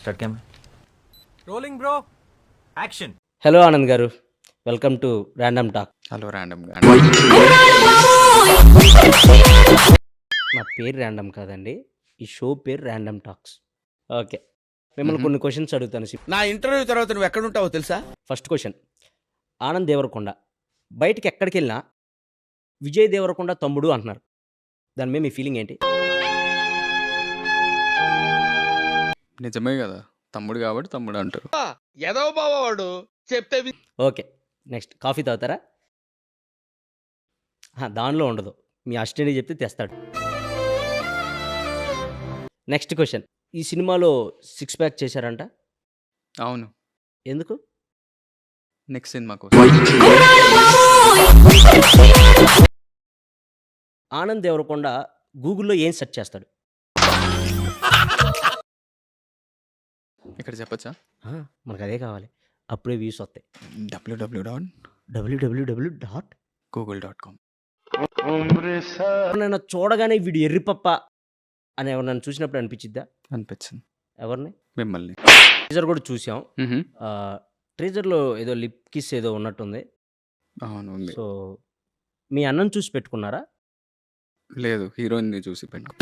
Start cam rolling bro action. Hello Anand garu, welcome to random talk. Hello ర్యాండమ్గా నా పేరు random కాదండి, ఈ షో పేరు ర్యాండమ్ టాక్స్. ఓకే, మిమ్మల్ని కొన్ని క్వశ్చన్స్ అడుగుతాను. నా ఇంటర్వ్యూ తర్వాత నువ్వు ఎక్కడ ఉంటావో తెలుసా? ఫస్ట్ క్వశ్చన్, ఆనంద్ దేవరకొండ బయటికి ఎక్కడికి వెళ్ళినా విజయ్ దేవరకొండ తమ్ముడు అంటున్నారు, దాని మీద మీ ఫీలింగ్ ఏంటి? నిజమే కదా, తమ్ముడు కాబట్టి తమ్ముడు అంటారు. ఎదవ బావాడు చెప్తే ఓకే, నెక్స్ట్ కాఫీ తాగుతారా? దానిలో ఉండదు, మీ అసిస్టెంట్ చెప్తే తెస్తాడు. నెక్స్ట్ క్వశ్చన్, ఈ సినిమాలో 6 ప్యాక్ చేశారంట, అవును, ఎందుకు? నెక్స్ట్ సినిమా కోసం. ఆనంద్ దేవరకొండ గూగుల్లో ఏం సెర్చ్ చేస్తాడు? ఇక్కడ చెప్పచ్చా? మనకు అదే కావాలి, అప్పుడే వ్యూస్ వస్తాయి. www.google.com. ఎవరినైనా చూడగానే వీడు ఎర్రిపప్ప అని ఎవరినైనా చూసినప్పుడు అనిపించిద్దా? అనిపించింది. ఎవరిని? మిమ్మల్ని. ట్రేజర్ కూడా చూసాం. ట్రేజర్లో ఏదో లిప్ కిస్ ఏదో ఉన్నట్టుంది. అవును, ఉంది. సో మీ అన్నం చూసి పెట్టుకున్నారా? లేదు, హీరోయిన్ని చూసి పెట్టుకో.